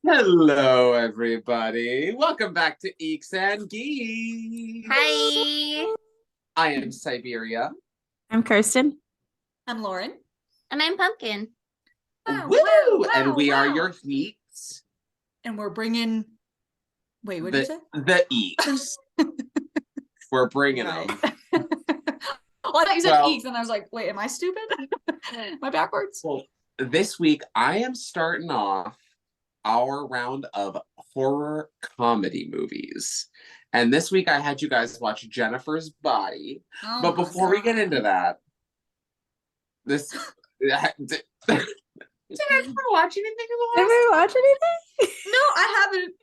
Hello, everybody. Welcome back to Eeks and Geeks. Hi. I am Siberia. I'm Kirsten. I'm Lauren. And I'm Pumpkin. Woo! And we are your Geeks. And we're bringing. Wait, what did you say? The Eeks. We're bringing them. Oh, I thought you said Eeks, and I was like, wait, am I stupid? Am I backwards? Well, this week I am starting off our round of horror comedy movies. And this week I had you guys watch Jennifer's Body. Oh But before we get into that, did I ever watch anything in the Did we watch anything? No, I haven't.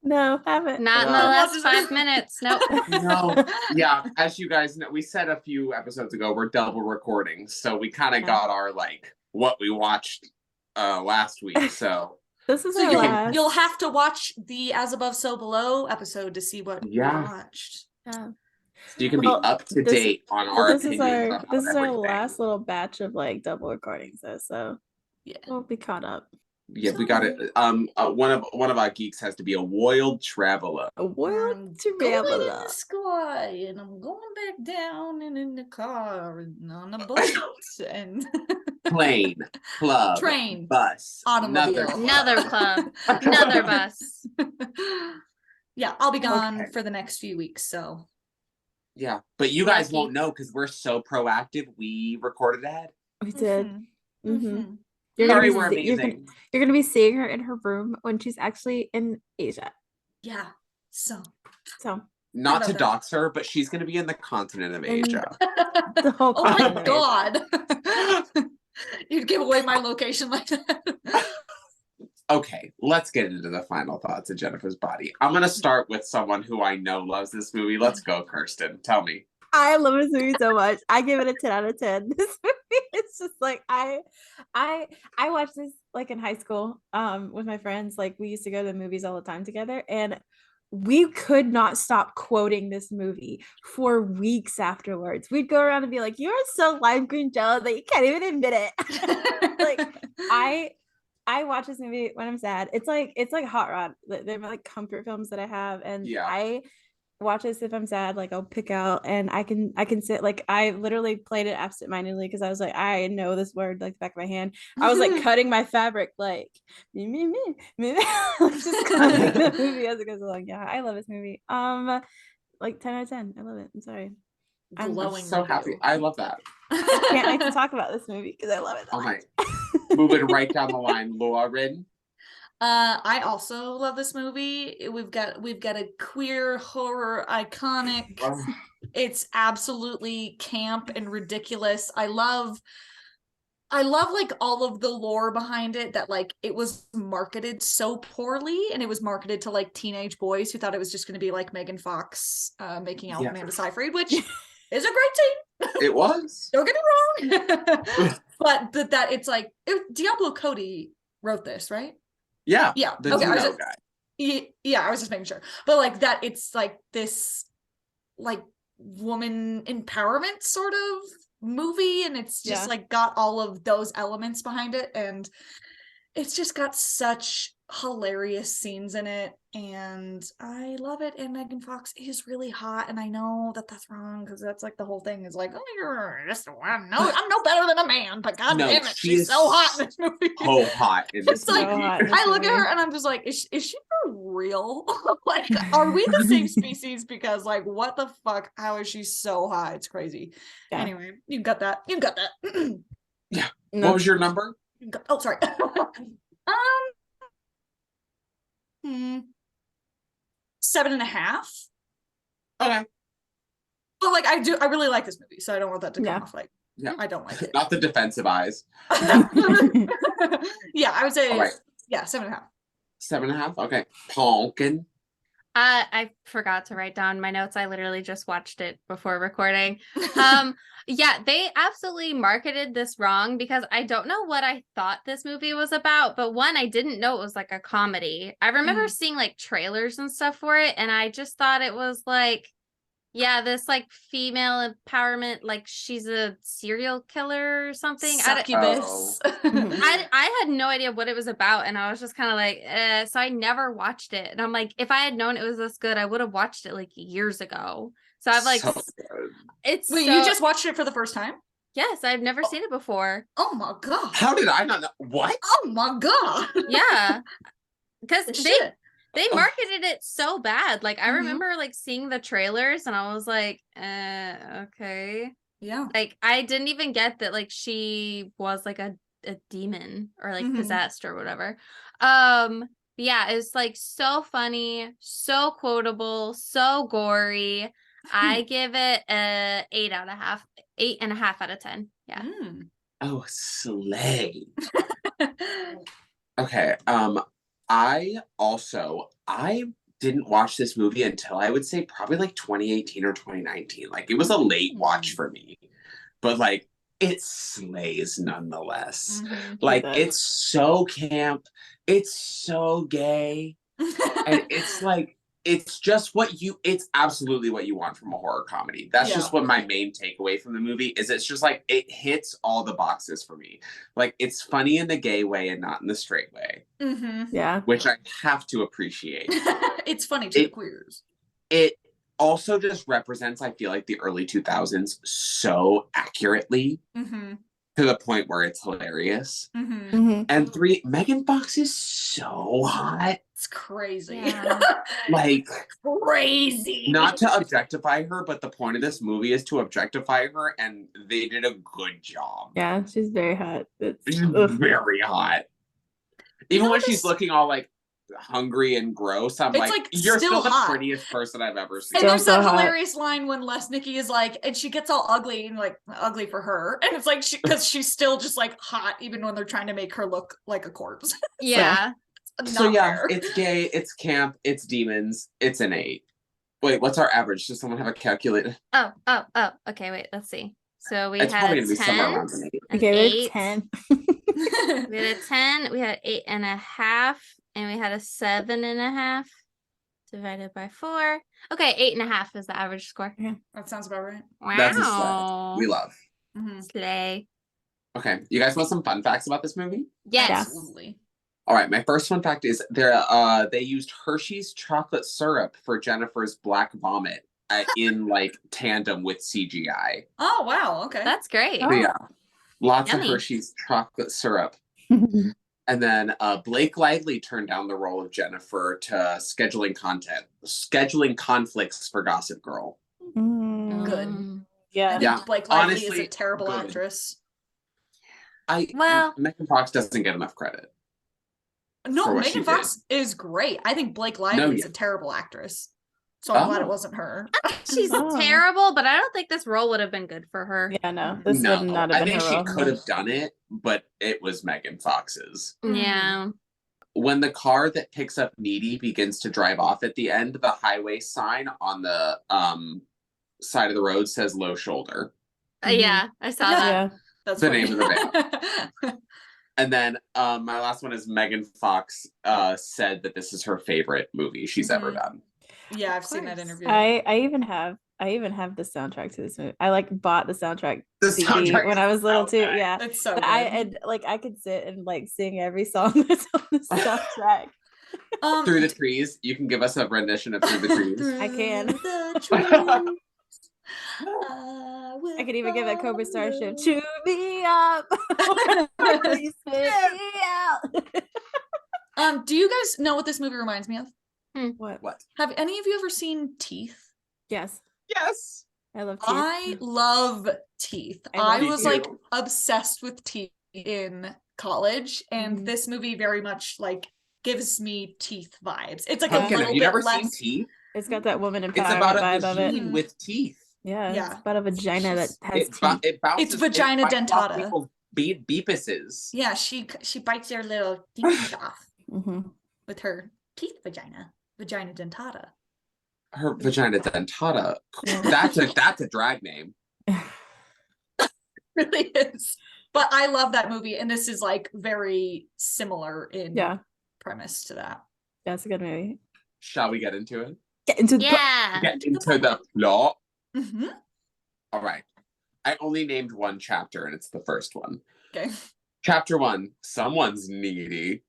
No, haven't. Not in the last 5 minutes. Nope. No. Yeah, as you guys know, we said a few episodes ago, we're double recording. So we kind of got our, what we watched last week. So This is So our last. you'll have to watch the As Above, So Below episode to see what we watched. Yeah. you can be up to date on our This is opinions. our everything. last little batch of double recordings though, so Yeah. we'll be caught up. Yeah, we got it. One of our geeks has to be a wild traveler. A world I'm to going in travel. the sky, and I'm going back down and in the car and on a boat and Plane, club, train, bus, automobile, Another club. Another bus. Yeah, I'll be gone Okay. for the next few weeks, so Yeah, but you guys Lucky. won't know because we're so proactive. We recorded ahead. We did. Mhm. Mm-hmm. Sorry, we're amazing. You're gonna be seeing her in her room when she's actually in Asia. Yeah, so Not to that. dox her, but she's going to be in the continent of In- Asia. The whole Oh my continent. god. You'd give away my location like that. Okay, let's get into the final thoughts of Jennifer's Body. I'm going to start with someone who I know loves this movie. Let's go, Kirsten. Tell me. I love this movie so much. I give it a 10 out of 10. This movie, it's just I watched this in high school with my friends. We used to go to the movies all the time together, and we could not stop quoting this movie for weeks afterwards. We'd go around and be like, "You are so lime green jello that you can't even admit it." I watch this movie when I'm sad. It's like Hot Rod. They're my comfort films that I have, and Yeah. I watch this if I'm sad. I'll pick out, and I can sit. I literally played it absentmindedly because I was like, I know this word like the back of my hand. I was cutting my fabric me. Just cutting the movie as it goes along. Yeah, I love this movie. 10 out of 10. I love it. I'm sorry. I'm Glowing so review. happy. I love that. I can't wait to talk about this movie because I love it. All right. Moving right down the line, Lauren. I also love this movie. We've got a queer horror iconic. It's absolutely camp and ridiculous. I love all of the lore behind it, that it was marketed so poorly, and it was marketed to teenage boys who thought it was just going to be Megan Fox making out with Amanda Seyfried, which is a great scene. It was. Don't get me wrong. But that it's Diablo Cody wrote this, right? Yeah. Yeah. The Okay. Juno guy. Yeah, I was just making sure. But that it's this woman empowerment sort of movie, and it's just got all of those elements behind it, and it's just got such hilarious scenes in it, and I love it. And Megan Fox is really hot, and I know that that's wrong because that's the whole thing is oh, you're just I'm no better than a man, but god damn it, she's so hot in this movie. So hot in this movie. I look at her and I'm just is she for real? Are we the same species? Because what the fuck? How is she so hot? It's crazy. Yeah. Anyway, you got that. Yeah. No. What was your number? Oh, sorry. 7.5. Okay. But I really like this movie, so I don't want that to come off Yeah. I don't like it. Not the defensive eyes. Yeah, I would say All right. 7.5. 7.5. Okay. Pumpkin. I forgot to write down my notes. I literally just watched it before recording. Yeah, they absolutely marketed this wrong because I don't know what I thought this movie was about, but one, I didn't know it was a comedy. I remember seeing trailers and stuff for it, and I just thought it was Yeah, this like female empowerment, like she's a serial killer or something. Succubus. I had no idea what it was about, and I was just kind of like, so I never watched it. And I'm like, if I had known it was this good, I would have watched it like years ago. So I've like, So good. it's Wait, so, you just watched it for the first time? yes, I've never seen it before. Oh my god. How did I not know? What? Oh my god. Yeah, because Shit. they marketed it so bad. Like I Mhm. remember like seeing the trailers, and I was like, okay. Yeah. Like I didn't even get that like she was like a demon or like Mhm. possessed or whatever. Yeah, it's like so funny, so quotable, so gory. I give it a 8.5 out of 10. Yeah. Mm. Oh, slay. Okay. I didn't watch this movie until I would say probably like 2018 or 2019. Like it was a late watch for me. But like it slays nonetheless. Mhm. Like does. it's so camp, it's so gay, and it's like it's absolutely what you want from a horror comedy. That's just what my main takeaway from the movie is. It's just like it hits all the boxes for me. Like it's funny in the gay way and not in the straight way, Mhm. Yeah. which I have to appreciate. It's funny to the queers. It also just represents, I feel like, the early 2000s so accurately Mhm. to the point where it's hilarious. Mhm. Mhm. And three, Megan Fox is so hot. It's crazy. Yeah. Like, Crazy. not to objectify her, but the point of this movie is to objectify her, and they did a good job. Yeah, she's very hot. She's Ugh. very hot. Even know when this- she's looking all like hungry and gross, I'm It's, like, like, you're still still hot. the prettiest person I've ever seen. And Still there's so that hot. hilarious line when Nikki is like, and she gets all ugly and like ugly for her, and it's like because she's still just like hot even when they're trying to make her look like a corpse. Yeah. So Not yeah, fair. it's gay, it's camp, it's demons, it's an 8. Wait, what's our average? Does someone have a calculator? Oh. Okay, wait, let's see. So we It's had probably a gonna be somewhere 10, around an 8. an Okay, we 8. have 10. We had a 10, we had 8.5, and we had a 7.5 divided by 4. Okay, 8.5 is the average score. That sounds about right. Wow. That's a slay. We love. Mhm. Slay. Okay, you guys want some fun facts about this movie? Yes. Absolutely. All right, my first fun fact is they used Hershey's chocolate syrup for Jennifer's black vomit in like tandem with CGI. Oh wow. Okay. That's great. So, yeah, lots Yummy. of Hershey's chocolate syrup. And then Blake Lively turned down the role of Jennifer to scheduling conflicts for Gossip Girl. Mm, Good. Mm. yeah. I think Yeah, Blake Lively is honestly, a terrible good. actress. Well- Megan Fox doesn't get enough credit. No, For what she Megan Fox is great. I think Blake Lively is yeah. a terrible actress. So I'm glad Oh. it wasn't her. She's Oh. terrible, but I don't think this role would have been good for her. Yeah, no. This No, would not have I been think her she role. could have done it, but it was Megan Fox's. Yeah. When the car that picks up Needy begins to drive off at the end, the highway sign on the side of the road says low shoulder. Yeah, I saw that. Yeah. That's The funny. name of the band. And then my last one is Megan Fox said that this is her favorite movie she's ever done. Yeah, I've seen that course. interview. I even have the soundtrack to this movie. I like bought the soundtrack The CD soundtrack when I was little so too. good. Yeah. It's so But good. I could sit and like sing every song that's on the soundtrack. Through the Trees. You can give us a rendition of Through the Trees. I can. The trees, I could even give that Cobra Starship chew me up. Please spit me out. Do you guys know what this movie reminds me of? What? Have any of you ever seen Teeth? Yes. Yes. I love teeth. I love Teeth. I I love was Teeth. like obsessed with Teeth in college, and Mhm. this movie very much like gives me Teeth vibes. It's like Pumpkin, a have little you bit never less. seen Teeth? It's got that woman It's empowerment about a vibe of it. vagine with teeth. Yeah, Yeah. it's about a vagina that has It teeth. bounces. It's vagina it bites off dentata. people's beepuses. Yeah, she bites their little teeth off Mm-hmm. with her teeth vagina dentata. Her vagina dentata. Yeah. That's a drag name. Really is. But I love that movie, and this is like very similar in Yeah, premise to that. that's a good movie. Shall we get into it? Get into the Yeah. Get into the plot. Mm-hmm. All right. I only named one chapter, and it's the first one. Okay. Chapter 1, someone's needy.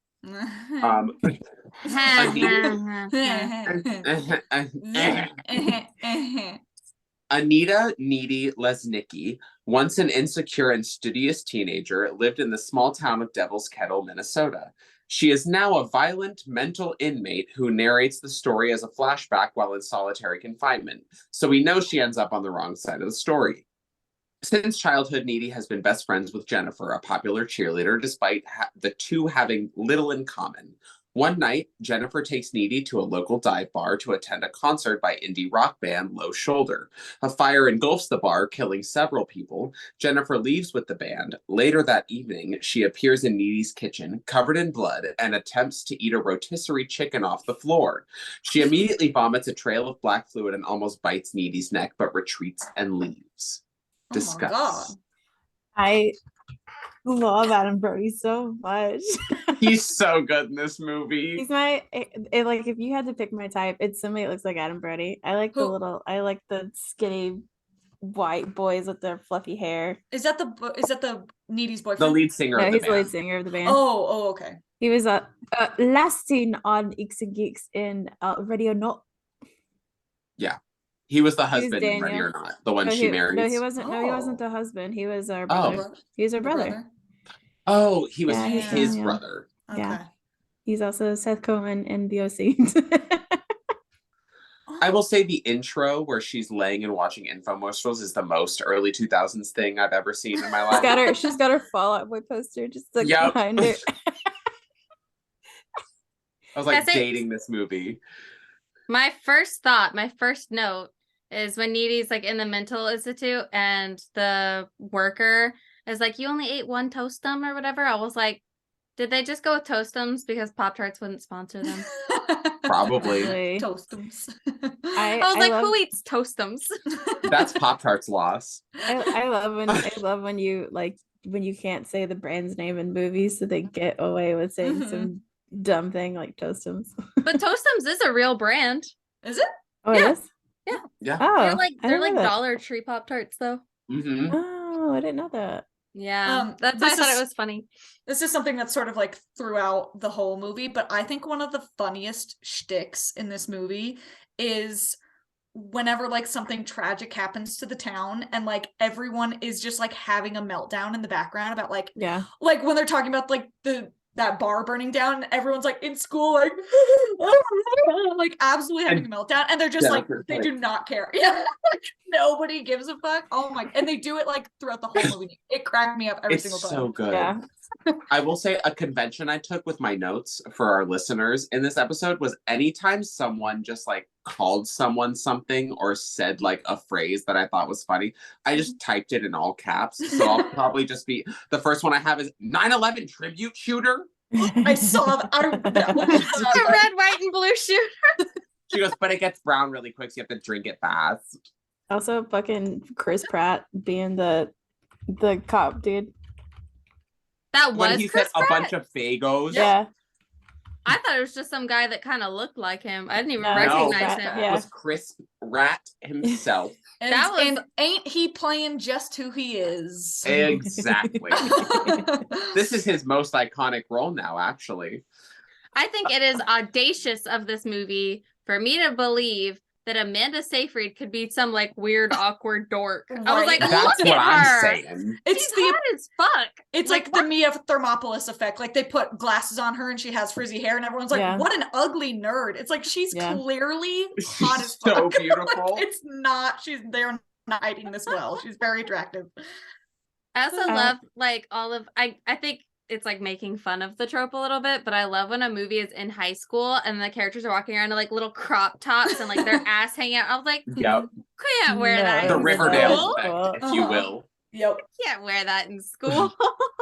Anita Needy Lesnicki, once an insecure and studious teenager, lived in the small town of Devil's Kettle, Minnesota. She is now a violent mental inmate who narrates the story as a flashback while in solitary confinement, so we know she ends up on the wrong side of the story. Since childhood, Needy has been best friends with Jennifer, a popular cheerleader, despite the two having little in common. One night, Jennifer takes Needy to a local dive bar to attend a concert by indie rock band Low Shoulder. A fire engulfs the bar, killing several people. Jennifer leaves with the band. Later that evening, she appears in Needy's kitchen, covered in blood, and attempts to eat a rotisserie chicken off the floor. She immediately vomits a trail of black fluid and almost bites Needy's neck, but retreats and leaves. Discuss. Oh my God. I love Adam Brody so much. He's so good in this movie. He's my like if you had to pick my type, it's somebody that looks like Adam Brody. I like the skinny white boys with their fluffy hair. Is that the Needy's boyfriend? The lead singer of the he's band. the lead singer of the band. Oh, okay. He was last seen on Eeks and Geeks in Radio Not. Yeah. He was the husband in Ready or Not, the one she married. No, he wasn't. No, he wasn't the husband. He was our brother. Oh. He was our brother. Oh, he was his brother. Okay. Yeah. He's also Seth Cohen in the OC. I will say the intro where she's laying and watching infomercials is the most early 2000s thing I've ever seen in my life. She's got her Fall Out Boy poster just behind her. I was like dating this movie. My first note is when Needy's like in the mental institute and the worker is like, you only ate one Toastum or whatever. I was like, did they just go with Toastums because Pop-Tarts wouldn't sponsor them? Probably. Toastums. I was like, who eats Toastums? That's Pop-Tart's loss. I love when you can't say the brand's name in movies, so they get away with saying some dumb thing like Toastums. But Toastums is a real brand. Is it? Oh, it is? Yeah. Oh, they're like Dollar Tree Pop-Tarts though. Mm-hmm. Oh, I didn't know that. Yeah. That's why I thought it was funny. This is something that's sort of like throughout the whole movie, but I think one of the funniest shticks in this movie is whenever like something tragic happens to the town and like everyone is just like having a meltdown in the background about like when they're talking about like that bar burning down and everyone's like in school like like absolutely having a meltdown and they're just like they do not care. Yeah, like nobody gives a fuck. Oh my, and they do it like throughout the whole movie. It cracked me up every single time. It's so good. Yeah. I will say a convention I took with my notes for our listeners in this episode was anytime someone just like called someone something or said like a phrase that I thought was funny, I just typed it in all caps. So I'll probably just be, the first one I have is 9/11 tribute shooter. I saw that. The red, white, and blue shooter. She goes, but it gets brown really quick, so you have to drink it fast. Also, fucking Chris Pratt being the cop dude. That was when he Chris said Pratt? a bunch of fagos. Yeah. I thought it was just some guy that kind of looked like him. I didn't even recognize him. It was Chris Pratt himself. And ain't he playing just who he is? Exactly. This is his most iconic role now, actually. I think it is audacious of this movie for me to believe that Amanda Seyfried could be some like weird, awkward dork. Right. I was like, that's look what at her. I'm saying. She's hot as fuck. It's like the Mia Thermopolis effect. Like they put glasses on her and she has frizzy hair, and everyone's like, "What an ugly nerd!" It's like she's clearly hot as fuck. So beautiful. Like, it's not. They're not hiding this well. She's very attractive. I also love like all of. I think it's like making fun of the trope a little bit, but I love when a movie is in high school and the characters are walking around in like little crop tops and like their ass hanging out. I was like, can't wear that. The in Riverdale school. effect, if you will. Yep. Can't wear that in school.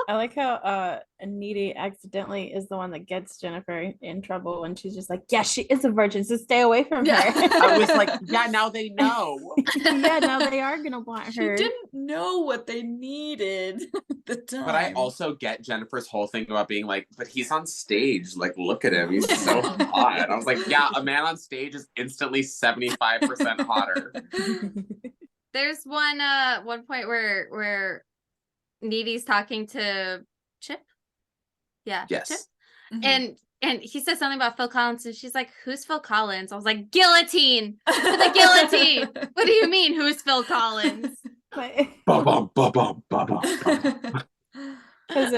I like how Needy accidentally is the one that gets Jennifer in trouble when she's just like, yeah, she is a virgin, so stay away from her. I was like, yeah, now they know. Yeah, now they are gonna want her. She didn't know what they needed at the time. But I also get Jennifer's whole thing about being like, but he's on stage, like, look at him, he's so hot. I was like, yeah, a man on stage is instantly 75% hotter. There's one point where Needy's talking to Chip. Yeah. Yes. Chip. Mhm. And he says something about Phil Collins, and she's like, "Who's Phil Collins?" I was like, "Guillotine! To the guillotine!" What do you mean, who's Phil Collins? Ba-bum, ba-bum, ba-bum, ba-bum. Because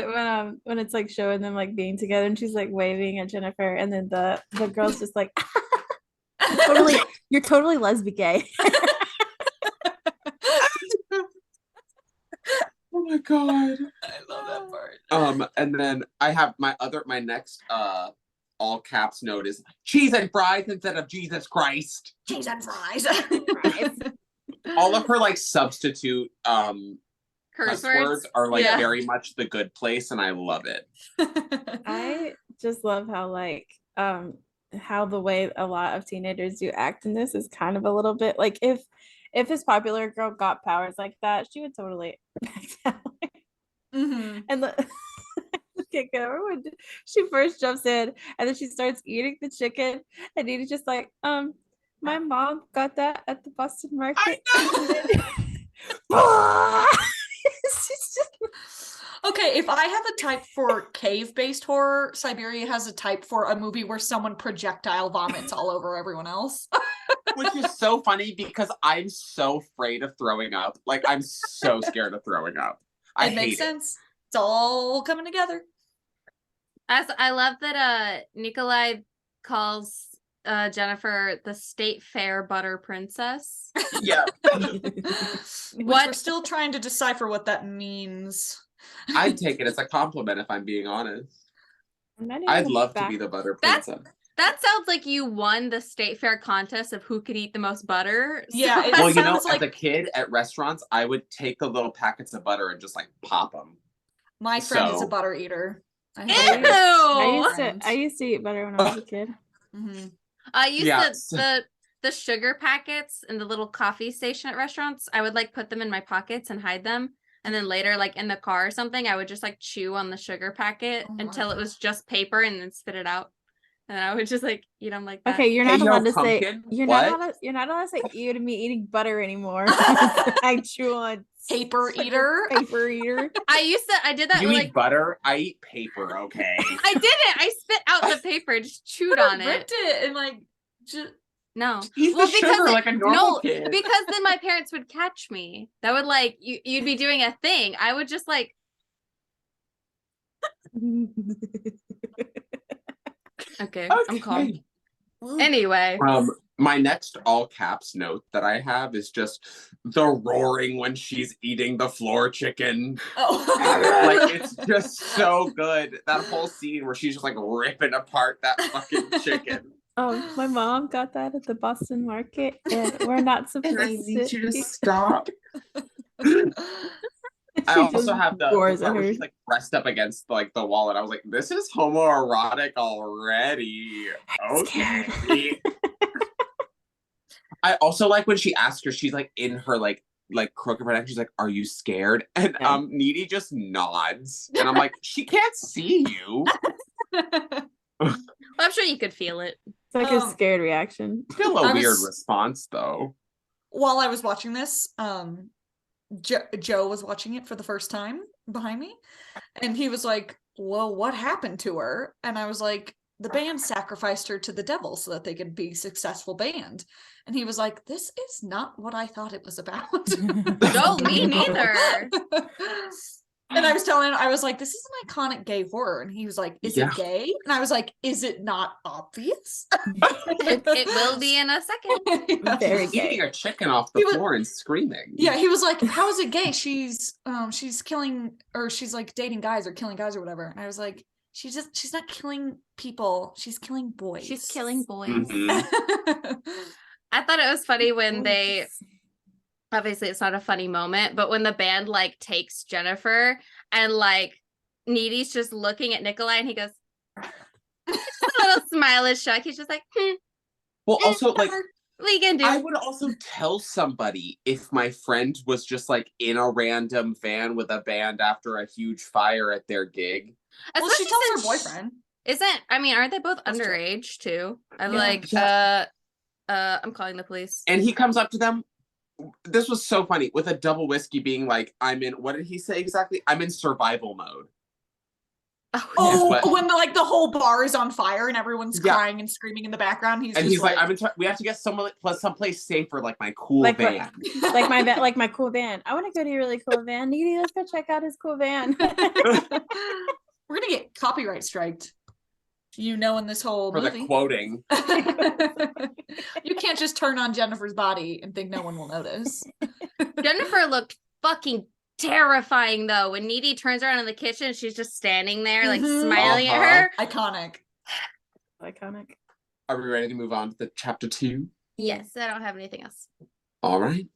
when it's like showing them like being together and she's like waving at Jennifer and then the girl's just like you're totally lesbian gay. Oh my god. I love that part. And then I have my next all caps note is cheese and fries instead of Jesus Christ. Cheese and fries. All of her like substitute Curse cuss words are like Yeah. very much the good place, and I love it. I just love how the way a lot of teenagers do act in this is kind of a little bit like if this popular girl got powers like that, she would totally act that way. Mhm. And the kick over when she first jumps in and then she starts eating the chicken and Nina's just like, my mom got that at the Boston market. She's just Okay, if I have a type for cave-based horror, Siberia has a type for a movie where someone projectile vomits all over everyone else. Which is so funny because I'm so afraid of throwing up. Like, I'm so scared of throwing up. I It makes hate sense. It's all coming together. I love that Nikolai calls Jennifer the State Fair butter princess. it. Yeah. Which What? we're still trying to decipher what that means. I'd take it as a compliment if I'm being honest. I'd love to be the butter princess. That sounds like you won the State Fair contest of who could eat the most butter. Yeah, it Well, you know, sounds like as a kid at restaurants, I would take the little packets of butter and just like pop them. my friend is a So- butter eater. Ew! I used to eat butter when I was a kid. Mm-hmm. I used Yeah, the sugar packets in the little coffee station at restaurants. I would like put them in my pockets and hide them. And then later, like in the car or something, I would just like chew on the sugar packet Oh my until it was just paper and then spit it out. And I would just like eat them like that. Okay, you're not Hey, yo, allowed to say pumpkin, you're what? not allowed to say ew to me eating butter anymore. I chew on Paper sugar eater. Paper eater. I did that You with, eat like butter, I eat paper, okay? I didn't. I spit out the paper, just chewed on it. Ripped it and like just No. Eat the sugar like a normal kid. Because then my parents would catch me. That would like you'd be doing a thing. I would just like okay, I'm calm. Anyway. My next all caps note that I have is just the roaring when she's eating the floor chicken. oh. Like, it's just so good. That whole scene where she's just like ripping apart that fucking chicken. Oh, my mom got that at the Boston market, and we're not supposed And I need you to to. stop. I She also just have the roars part at where her. she's like pressed up against like the wall, and I was like, "This is homoerotic already." Okay. I also like when she asks her, she's like in her like crooked neck. She's like, "Are you scared?" And Yeah. Needy just nods, and I'm like, "She can't see you." Well, I'm sure you could feel it. It's like a scared reaction. Still a weird response, though. While I was watching this, Joe was watching it for the first time behind me, and he was like, "Well, what happened to her?" And I was like, "The band sacrificed her to the devil so that they could be a successful band." And he was like, "This is not what I thought it was about." No, me neither. And I was telling him, I was like, "This is an iconic gay horror." And he was like, "Is it gay?" And I was like, "Is it not obvious?" It will be in a second. Very She's gay. eating a chicken off the floor and screaming. Yeah, he was like, "How is it gay? She's killing, or she's like dating guys or killing guys or whatever." And I was like, she's not killing people. She's killing boys. She's killing boys. Mhm. I thought it was funny when they obviously it's not a funny moment, but when the band like takes Jennifer and like Needy's just looking at Nikolai and he goes a little smile shuck. He's just like, Well, also like what you gonna do? I would also tell somebody if my friend was just like in a random van with a band after a huge fire at their gig. Well, she Especially tells her since boyfriend. aren't they both That's true. underage too? I'm Yeah. like, I'm calling the police. And he comes up to them, this was so funny with a double whiskey being like, I'm in, what did he say exactly? I'm in survival mode. When the whole bar is on fire and everyone's crying and screaming in the background, he's like, we have to get someplace safer, like my cool van. Like my cool van. I want to go to your really cool van. Needy, let's go check out his cool van. We're gonna get copyright striked. In this whole for movie. The quoting. You can't just turn on Jennifer's body and think no one will notice. Jennifer looked fucking terrifying though. When Needy turns around in the kitchen, she's just standing there like smiling at her. Iconic. Are we ready to move on to the chapter 2? Yes, I don't have anything else. All right.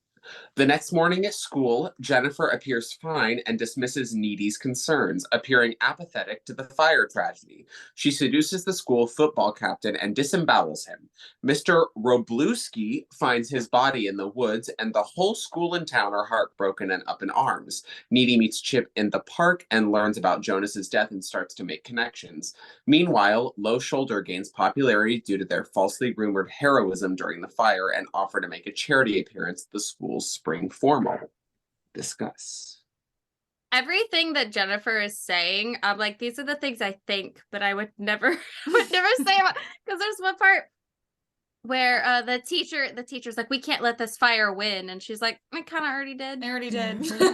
The next morning at school, Jennifer appears fine and dismisses Needy's concerns, appearing apathetic to the fire tragedy. She seduces the school football captain and disembowels him. Mr. Roblewski finds his body in the woods, and the whole school and town are heartbroken and up in arms. Needy meets Chip in the park and learns about Jonas's death and starts to make connections. Meanwhile, Low Shoulder gains popularity due to their falsely rumored heroism during the fire and offer to make a charity appearance at the school's spring formal. Discuss. Everything that Jennifer is saying, I'm like, these are the things I think, but I would never say about, because there's one part where the teacher's like, we can't let this fire win, and she's like, I kind of already did. I already did. Sorry.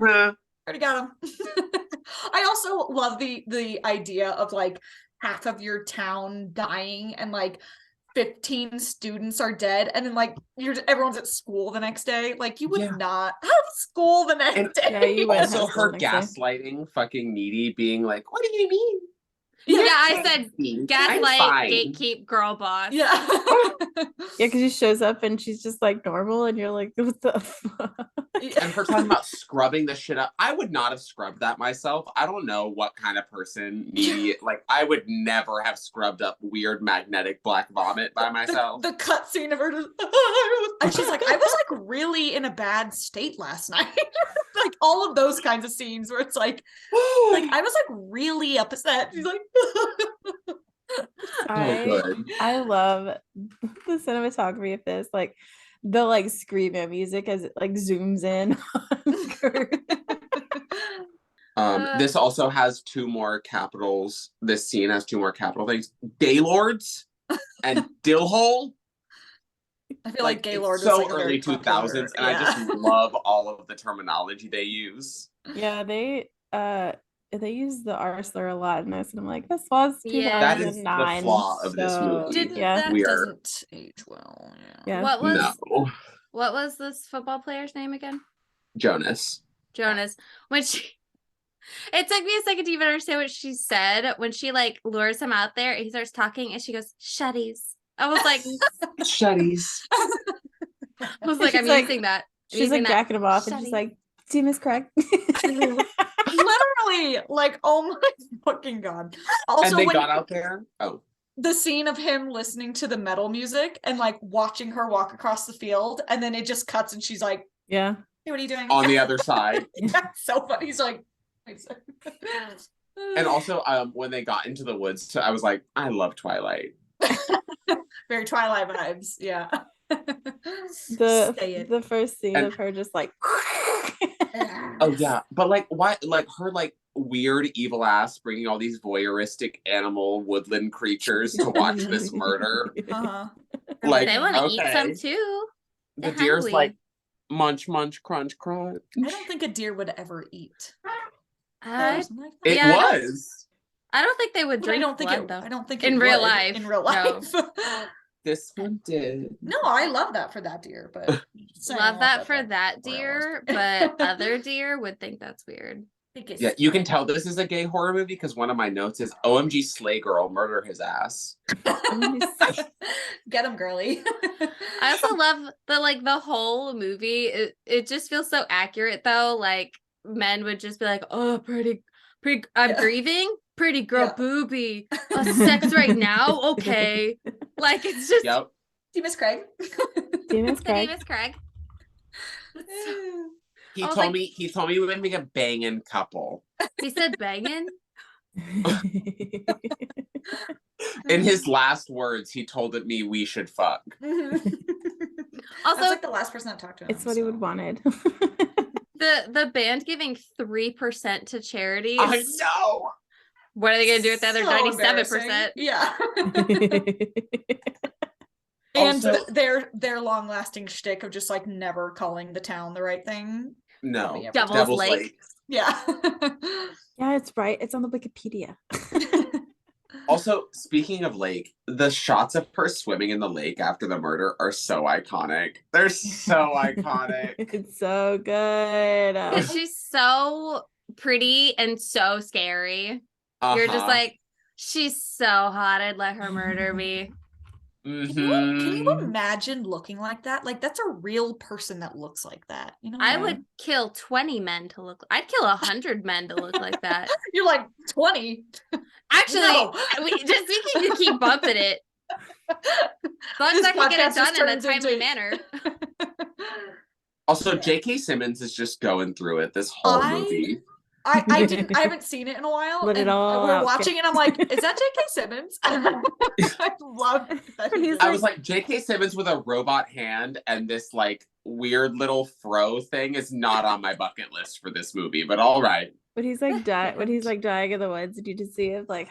Already got him. I also love the idea of like half of your town dying and like 15 students are dead, and then like everyone's at school the next day. Like you would not have school the next day. Yeah, you would. Also, her gaslighting fucking Needy, being like, "What do you mean?" Yeah, I said gaslight, gatekeep, girl boss. Yeah. Yeah, because she shows up and she's just like normal, and you're like, what the fuck? And her talking about scrubbing the shit up. I would not have scrubbed that myself. I don't know what kind of person Needy, like, I would never have scrubbed up weird magnetic black vomit by myself. The cut scene of her just, and she's like, I was like really in a bad state last night. Like all of those kinds of scenes where it's like I was like really upset. She's like, I love the cinematography of this, like the like screamo music as it like zooms in. This also has 2 more capitals. This scene has 2 more capital things: Daylords and Dillhole. I feel like Gaylord so is like early 2000s, and I just love all of the terminology they use. Yeah, they use the R slur a lot in this, and I'm like, this was 2009. That is the flaw of this movie. That doesn't age well. Yeah. What was this football player's name again? Jonas. When it took me a second to even understand what she said when she like lures him out there and he starts talking and she goes, shutties. I was like, shutties. I was like, I'm using that. She's like jacking him off and she's like, see, Miss Craig. Literally, like, oh my fucking god. Also, and they got out there. Oh. The scene of him listening to the metal music and like watching her walk across the field, and then it just cuts and she's like, yeah. Hey, what are you doing? On the other side. Yeah, so funny. He's like, and also when they got into the woods, I was like, I love Twilight. Very Twilight vibes. Yeah. The first scene of her just like oh yeah, but like why, like her like weird evil ass bringing all these voyeuristic animal woodland creatures to watch this murder. Like they want to eat some too. The deer's like munch munch crunch crunch. I don't think a deer would ever eat. It was. I don't think they would drink. I don't think in real life. In real life. No. This one did. No, I love that for that deer, but love that for that deer, but other deer would think that's weird. Yeah, you can tell this is a gay horror movie because one of my notes is OMG Slay Girl, murder his ass. Get him, girly. I also love the whole movie. It just feels so accurate though. Like men would just be like, oh, pretty I'm grieving. Pretty girl booby. Sex right now? Okay. Like it's just Miss Craig. Miss Craig. He told me we would make a banging couple. He said banging? In his last words, he told me we should fuck. Also, that's like the last person that talked to him. It's what he would wanted. the band giving 3% to charity. I know. What are they gonna do with the other So 97%? Yeah. Also- And their long lasting shtick of just like never calling the town the right thing. No. Yeah, Devil's Lake. Yeah. Yeah, it's right. It's on the Wikipedia. Also, speaking of lake, the shots of her swimming in the lake after the murder are so iconic. They're so iconic. It's so good. Because she's so pretty and so scary. You're just Uh-huh. like, she's so hot. I'd let her murder me. Can you Mhm. imagine looking like that? Like that's a real person that looks like that. You know, I would kill 20 men to look. I'd kill 100 men to look like that. You're like 20. Actually, No. we can keep bumping it. As long as This I can get podcast it done just in a turns timely into- manner. Also, J.K. Simmons is just going through it this whole movie. I haven't seen it in a while. Let it and all we're out, watching it. I'm like, is that J.K. Simmons? I love that. But he's I was like, J.K. Simmons with a robot hand and this like weird little fro thing is not on my bucket list for this movie, but all right. When he's like dying in the woods, and you just see him like,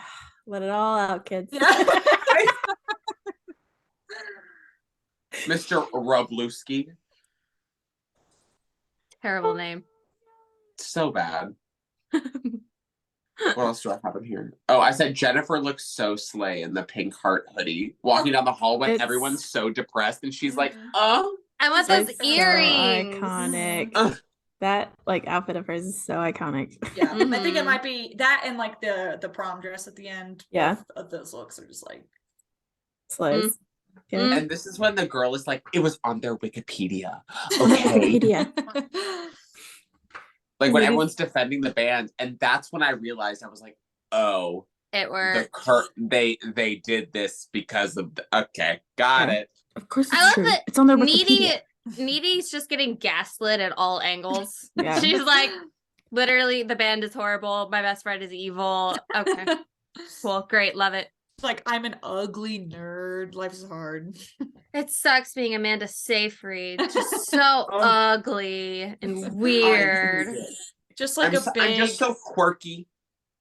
let it all out, kids. Yeah. Mr. Robluski. Terrible name. So bad. What else do I have in here? Oh, I said Jennifer looks so slay in the pink heart hoodie, walking down the hall when It's- everyone's so depressed, and she's like, Mhm. "Oh, I want It's those so earrings. iconic. Ugh. That like outfit of hers is so iconic. Yeah, I think it Mhm. might be that and like the prom dress at the end. Yeah. Both of those looks are just like Slays. Yeah. And this is when the girl is like, it was on their Wikipedia. Okay. Wikipedia. Like when It is- everyone's defending the band, and that's when I realized I was like, oh, It the worked. they did this because of okay, got Yeah. it. Of course, it's I love true. that It's on their Needy, Wikipedia. Needy's just getting gaslit at all angles. Yeah. She's like, literally, the band is horrible. My best friend is evil. Okay, cool, great, love it. like I'm an ugly nerd. Life is hard. It sucks being Amanda Seyfried. Just so Oh. ugly and weird. Just like I'm just so quirky.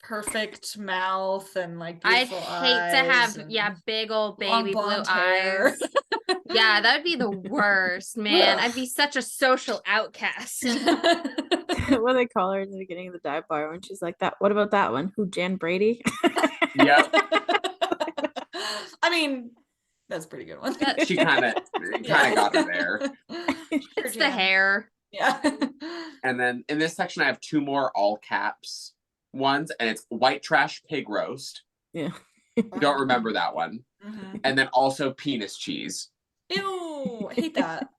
perfect mouth and like I'd beautiful hate to have eyes big old and long baby blue blonde hair. eyes. Yeah, that would be the worst, man. I'd be such a social outcast. What they call her in the beginning of the dive bar when she's like that. What about that one? Who, Jan Brady? Yep. I mean, that's a pretty good one. She kind of got her there. It's the hair. Yeah. And then in this section, I have two more all caps ones, and it's white trash pig roast. Yeah. Don't remember that one. Mhm. And then also penis cheese. Ew, I hate that.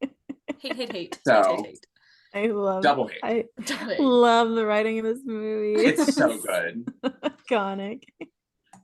Hate. So- hate. I love Double hate. I Don't hate. love the writing in this movie. It's so good. Iconic.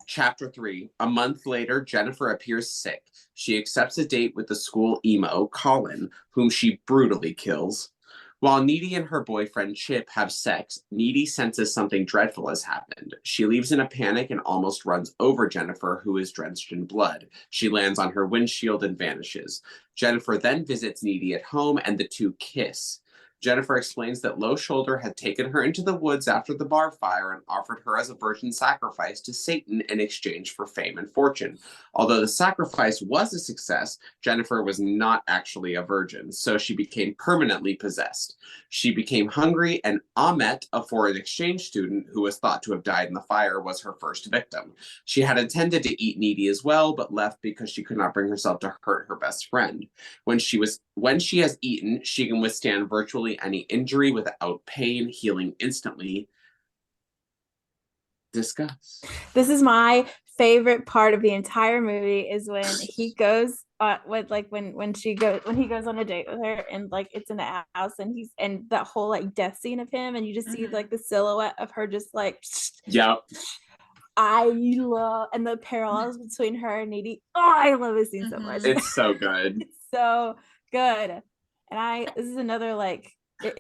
Chapter 3. A month later, Jennifer appears sick. She accepts a date with the school emo, Colin, whom she brutally kills. While Needy and her boyfriend Chip have sex, Needy senses something dreadful has happened. She leaves in a panic and almost runs over Jennifer, who is drenched in blood. She lands on her windshield and vanishes. Jennifer then visits Needy at home and the two kiss. Jennifer explains that Low Shoulder had taken her into the woods after the bar fire and offered her as a virgin sacrifice to Satan in exchange for fame and fortune. Although the sacrifice was a success, Jennifer was not actually a virgin, so she became permanently possessed. She became hungry, and Ahmet, a foreign exchange student who was thought to have died in the fire, was her first victim. She had intended to eat Needy as well, but left because she could not bring herself to hurt her best friend. When she has eaten, she can withstand virtually any injury without pain, healing instantly. Discuss. This is my favorite part of the entire movie is when he goes when he goes on a date with her and like it's in the house and that whole like death scene of him and you just see Mhm. like the silhouette of her just like Yep. I love and the parallels between her and Needy. Oh, I love this scene so Mhm. much. It's so good. It's so good. And this is another like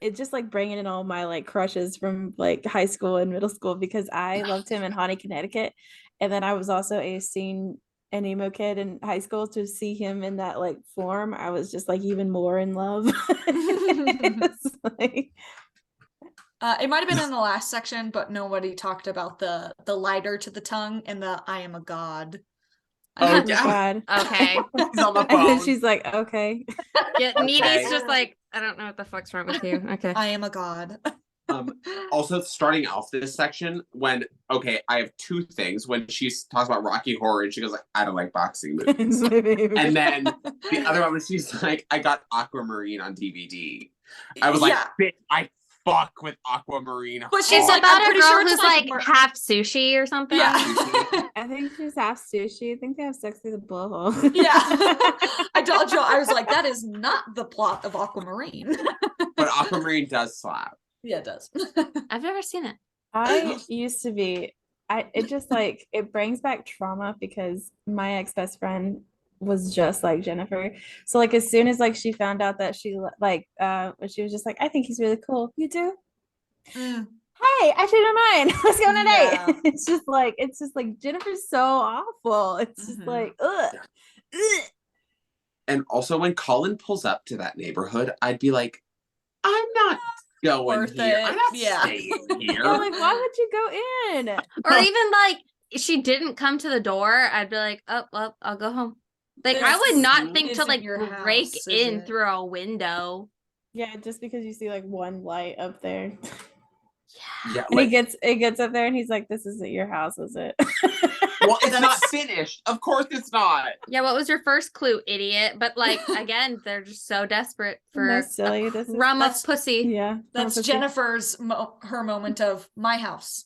it just like bringing in all my like crushes from like high school and middle school because I loved him in Haunted Connecticut, and then I was also a scene an emo kid in high school, to see him in that like form, I was just like even more in love. It's like, It might have been in the last section, but nobody talked about the lighter to the tongue and the "I am a god." Oh, oh my yeah. god. Okay. He's on the And then phone. she's like, okay. Yeah, Okay. Needy's just like, I don't know what the fuck's wrong with you. Okay. I am a god. Also, starting off this section, when I have two things. When she talks about Rocky Horror, and she goes like, "I don't like boxing movies," and then the other one was she's like, "I got Aquamarine on DVD." I was like, "Bitch, I fuck with Aquamarine." But It's she's like, about I'm a pretty girl sure it's who's like like half sushi or something. Yeah. I think she's half sushi. I think they have sex through the blowhole. Yeah. I told you, I was like, that is not the plot of Aquamarine. But Aquamarine does slap. Yeah, it does. I've never seen it. I used to be, it just like, it brings back trauma because my ex-best friend was just like Jennifer. So like as soon as like she found out that she she was just like, I think he's really cool. You do? Mm. Hey, I changed my mind. Let's go on a Yeah. date. It's just like Jennifer's so awful. It's just like, ugh. And also, when Colin pulls up to that neighborhood, I'd be like, "I'm not going Worth here. it. I'm not Yeah. staying here." I'm like, why would you go in? Or even like she didn't come to the door, I'd be like, oh well, I'll go home. Like I would This not think to isn't like your break house, is in it? through a window. Yeah, just because you see like one light up there. Yeah, And like, it gets up there and he's like, this isn't your house, is it? well, it's not finished. Of course, it's not. Yeah, what was your first clue, idiot? But like again, they're just so desperate for That's silly. a This is- crumb of that's- pussy. Yeah. That's pussy. Jennifer's her moment of my house.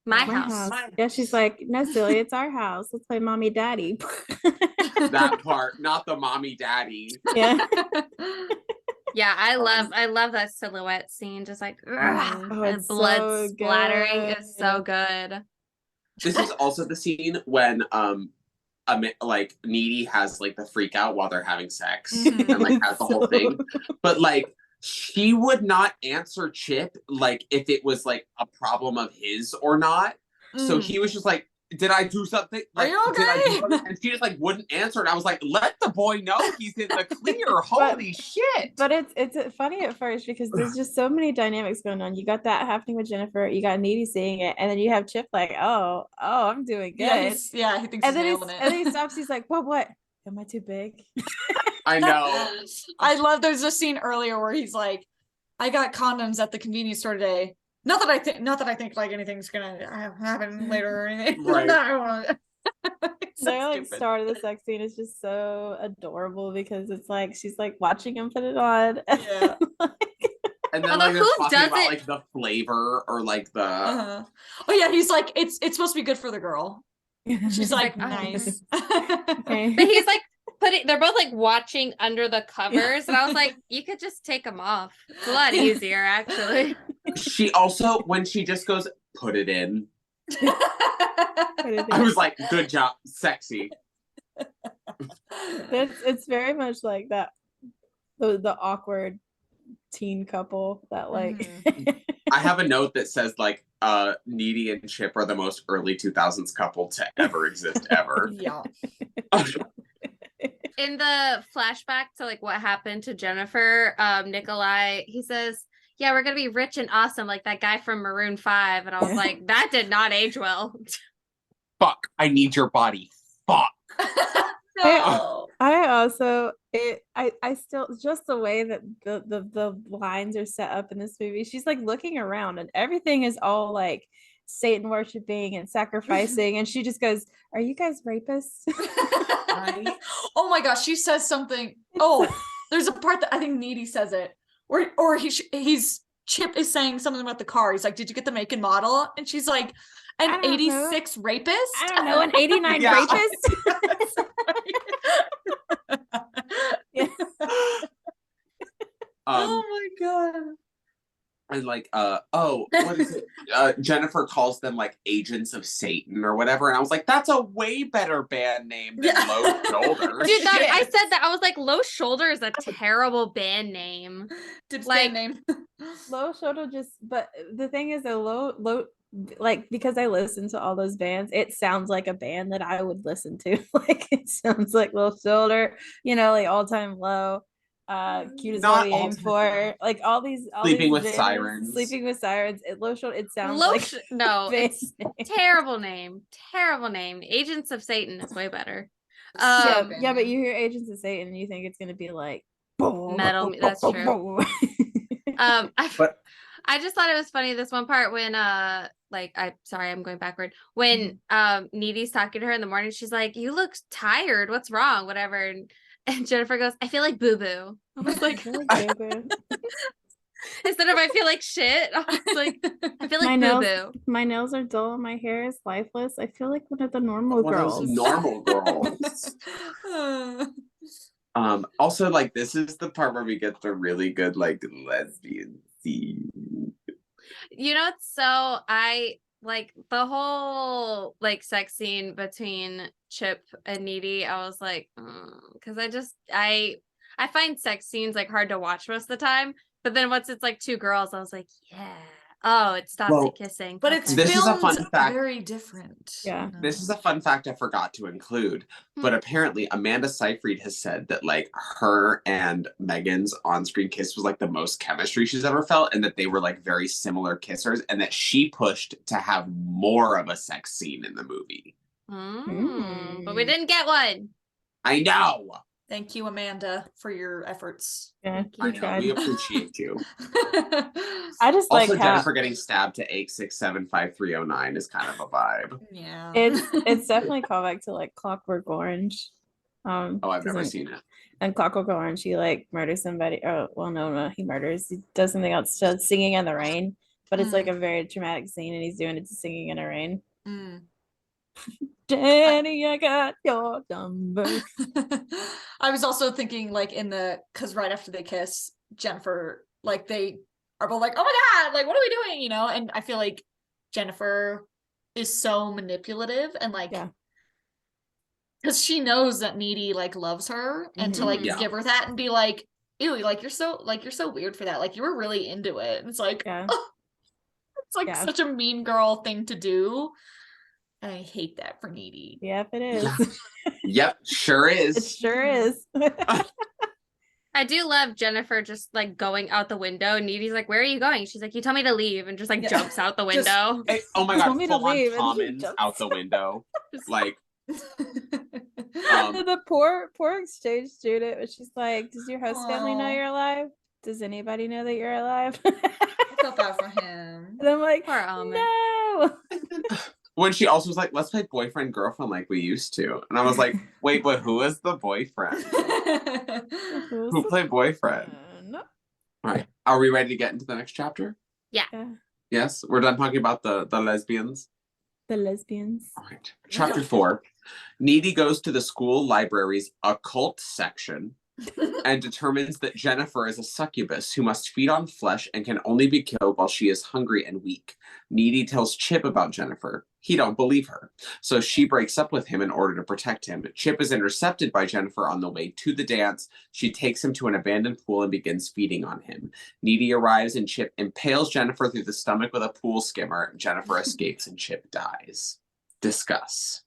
My My house. house. Yeah, she's like, no, silly, it's our house. Let's play mommy daddy. That part, not the mommy daddy. Yeah. Yeah, I love that silhouette scene. Just like Oh, and it's blood so splattering is so good. good. This is also the scene when like Needy has like the freak out while they're having sex Mhm. and like has the whole thing. But like she would not answer Chip like if it was like a problem of his or not. So he was just like, "Did I do something? Like, you did I do okay?" something?" And she just like wouldn't answer. And I was like, "Let the boy know he's in the clear." Holy shit. But it's funny at first because there's just so many dynamics going on. You got that happening with Jennifer, you got Needy seeing it, and then you have Chip like, oh, I'm doing good. Yeah, he thinks and he's then nailing it. and then he stops, he's like, what? Am I too big? I know. I love there's a scene earlier where he's like, I got condoms at the convenience store today. Not that I think like anything's gonna happen later or anything. Right. Their like start of the sex scene is just so adorable because it's like she's like watching him put it on. Yeah. And then Although like they're who talking about doesn't- like the flavor or like the Oh yeah, he's like, it's supposed to be good for the girl. She's like, like, oh. nice. Okay. But he's like they're both like watching under the covers, and I was like, you could just take them off. It's a lot easier, actually. She also, when she just goes, "Put it in," Put it I in. was like, "Good job, sexy." It's very much like that the awkward teen couple that like I have a note that says like, Needy and Chip are the most early 2000s couple to ever exist ever. Yeah. In the flashback to like what happened to Jennifer, Nikolai, he says, yeah, we're gonna be rich and awesome like that guy from Maroon 5. And I was like, that did not age well. Fuck, I need your body. Fuck. No. I also I still just the way that the lines are set up in this movie, she's like looking around and everything is all like Satan worshiping and sacrificing, and she just goes, "Are you guys rapists?" Right? Oh my gosh, she says something. Oh, there's a part that I think Needy says it, or he's Chip is saying something about the car. He's like, "Did you get the make and model?" And she's like, "An I don't know. 86 rapist." I don't know, an 89 Yeah. rapist. Yeah. Oh my god. And like, what is it? Jennifer calls them like agents of Satan or whatever. And I was like, that's a way better band name than Yeah. Low Shoulders. Dude, I said that. I was like, Low Shoulder is a terrible band name. Did Like- name. Low shoulder just, but the thing is, the low like because I listen to all those bands, it sounds like a band that I would listen to. Like it sounds like Little Shoulder, like All Time Low, Cute Is What Not We all Aim For, like all these Sleeping with bands, Sirens. Sleeping with Sirens. Low Shoulder, it sounds like No, band it's name. terrible name. Agents of Satan is way better. Yeah, So yeah, but banging. you hear Agents of Satan and you think it's gonna be like Metal. That's true. I But I just thought it was funny this one part when I'm going backward. When Needy's talking to her in the morning, she's like, "You look tired. What's wrong?" Whatever. And Jennifer goes, "I feel like boo boo." I was like, instead of I feel like shit, I was like, I feel like boo boo. My nails are dull and my hair is lifeless. I feel like one of the normal one of those girls. normal girls. Also, like, this is the part where we get the really good, like, lesbian scene. So I like the whole like sex scene between Chip and Needy. I was like, because I find sex scenes like hard to watch most of the time. But then once it's like two girls, I was like, yeah. Oh, it stops at kissing. But it's This is a filmed fun fact. very different. Yeah. This is a fun fact I forgot to include, but apparently Amanda Seyfried has said that like her and Megan's on-screen kiss was like the most chemistry she's ever felt, and that they were like very similar kissers, and that she pushed to have more of a sex scene in the movie. But we didn't get one. I know. Thank you, Amanda, for your efforts. Yeah, I know, we appreciate you. I just Also, like Jennifer getting stabbed to 8675309 is kind of a vibe. Yeah. It's definitely a callback to like Clockwork Orange. Oh, I've never seen it. And Clockwork Orange, he like murders somebody. Oh, well, no, he murders. He does something else, still singing in the rain. But it's like a very dramatic scene, and he's doing it to Singing in the Rain. Danny, I got your number. I was also thinking like because right after they kiss, Jennifer, like they are both like, oh my God, like what are we doing? And I feel like Jennifer is so manipulative and like, because she knows that Needy like loves her, and to like give her that and be like, ew, like you're so weird for that. Like you were really into it. And it's like, it's like such a mean girl thing to do. And I hate that for Needy. Yep, it is. Yep, sure is. It sure is. I do love Jennifer just like going out the window. And Needy's like, "Where are you going?" She's like, "You told me to leave," and just like jumps out the window. Oh my God, full on Commons out the window. Like the poor exchange student, but she's like, "Does your host family know you're alive? Does anybody know that you're alive?" I felt bad for him. And I'm like, no. When she also was like, "Let's play boyfriend girlfriend like we used to," and I was like, "Wait, but who is the boyfriend? Who played boyfriend?" All right, are we ready to get into the next chapter? Yeah. Yes, we're done talking about the lesbians. The lesbians. All right, chapter 4. Needy goes to the school library's occult section and determines that Jennifer is a succubus who must feed on flesh and can only be killed while she is hungry and weak. Needy tells Chip about Jennifer. He don't believe her, so she breaks up with him in order to protect him. Chip is intercepted by Jennifer on the way to the dance. She takes him to an abandoned pool and begins feeding on him. Needy arrives and Chip impales Jennifer through the stomach with a pool skimmer. Jennifer escapes and Chip dies. Discuss.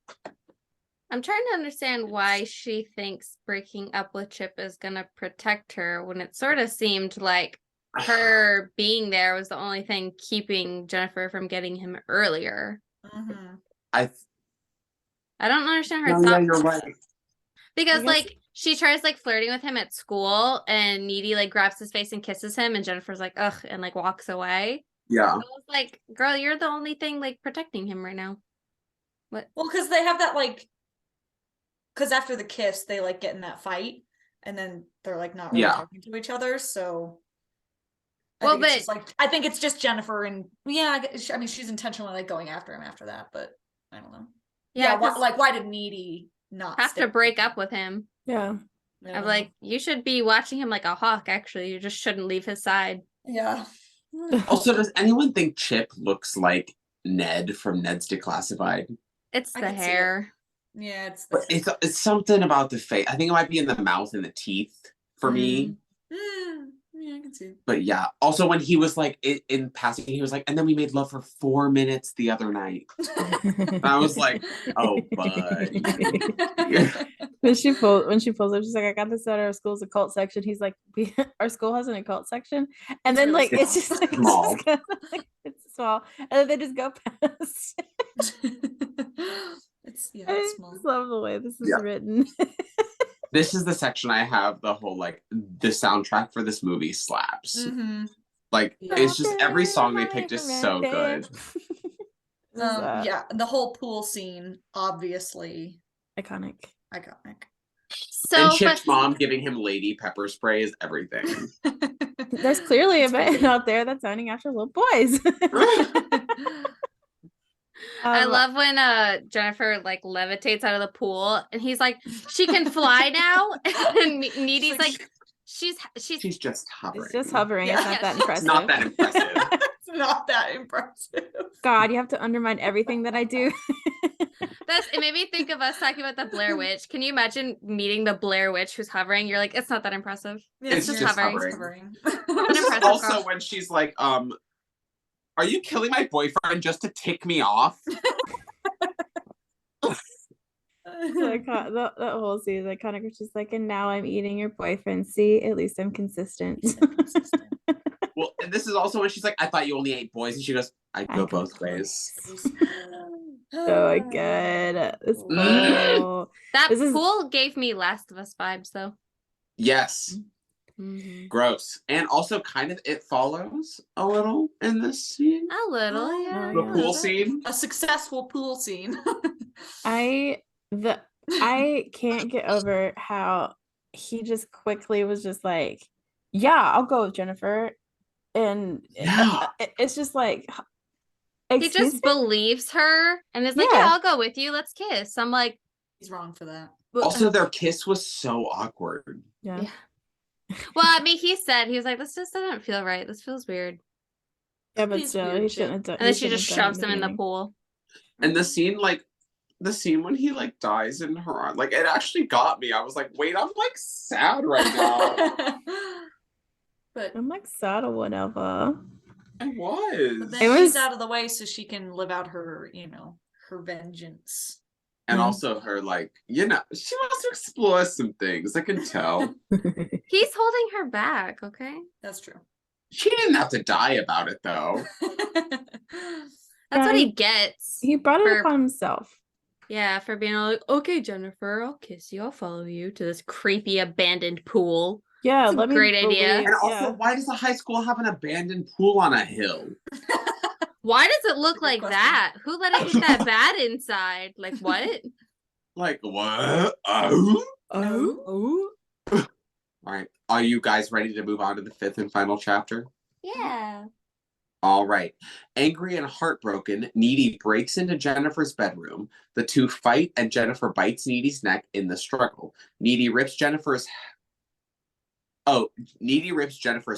I'm trying to understand why she thinks breaking up with Chip is gonna protect her when it sort of seemed like her being there was the only thing keeping Jennifer from getting him earlier. I don't understand her thoughts. Yeah, you're right. Because like she tries like flirting with him at school, and Needy like grabs his face and kisses him, and Jennifer's like, ugh, and like walks away. Yeah. So I was like, girl, you're the only thing like protecting him right now. What? Well, because they have that like, because after the kiss, they like get in that fight, and then they're like not really talking to each other. So, I think it's just Jennifer, and I mean, she's intentionally like going after him after that, but I don't know. Yeah, why did Needy not have to break up with him? Yeah, I'm like, you should be watching him like a hawk. Actually, you just shouldn't leave his side. Yeah. Also, does anyone think Chip looks like Ned from Ned's Declassified? It's the hair. Yeah, it's something about the face. I think it might be in the mouth and the teeth for me. Yeah, I can see it. But yeah, also when he was like in passing, he was like, and then we made love for 4 minutes the other night. And I was like, oh, buddy. When she pulls up, she's like, I got this at our school's occult section. He's like, our school has an occult section. And It's then really like it's small. just like Small. it's small. And then they just go past. It's I small. just love the way this is Yeah. written. This is the section I have the whole like the soundtrack for this movie slaps. Mm-hmm. Like it's just every song they picked is so good. Yeah, the whole pool scene, obviously Iconic. So, And Chip's mom giving him lady pepper spray is everything. There's clearly a It's man really- out there that's hunting after little boys. I love when Jennifer like levitates out of the pool and he's like, she can fly now. And Needy's like, she's She's just hovering. It's just hovering. It's Yeah. not that It's impressive. Not that impressive. It's not that impressive. God, you have to undermine everything that I do. it made me think of us talking about the Blair Witch. Can you imagine meeting the Blair Witch who's hovering? You're like, it's not that impressive. Yeah, It's just hovering. What impressive Also, girl. when she's like, are you killing my boyfriend just to tick me off? That whole scene is iconic. Which is like, and now I'm eating your boyfriend. See, at least I'm consistent. Well, and this is also when she's like, I thought you only ate boys. And she goes, I go both ways. So good. This Mm. pool. That This is- pool gave me Last of Us vibes though. Yes. Mm-hmm. Gross. And also kind of it follows a little in this scene. A little, yeah. The yeah. pool scene. A successful pool scene. I can't get over how he just quickly was just like, yeah, I'll go with Jennifer. And Yeah. it's just like, He excuse just me? believes her and is like, Yeah. yeah, I'll go with you. Let's kiss. I'm like, He's wrong for that. Also, their kiss was so awkward. Yeah. well, I mean, he was like, this just doesn't feel right. This feels weird. Yeah, but He's still, weird, he Chip. shouldn't have done. And then he she just shouldn't have shoves done him in the beginning. pool. And the scene when he like dies in her arm, like it actually got me. I was like, wait, I'm like sad right now. But I'm like sad or whatever. I was. But then It she's was- out of the way so she can live out her, her vengeance. And Yeah. also her like, she wants to explore some things. I can tell. He's holding her back, okay? That's true. She didn't have to die about it though. That's what Yeah, he gets. He brought it For- upon himself. Yeah, for being all like, okay, Jennifer, I'll kiss you, I'll follow you to this creepy abandoned pool. Yeah, It's a let me great idea. believe- And also, yeah. why does the high school have an abandoned pool on a hill? Why does it look Good like question. that? Who let it get that bad inside? Like what? Like what? Oh. Oh. All right. Are you guys ready to move on to the 5th and final chapter? Yeah. All right. Angry and heartbroken, Needy breaks into Jennifer's bedroom. The two fight and Jennifer bites Needy's neck in the struggle. Needy rips Jennifer's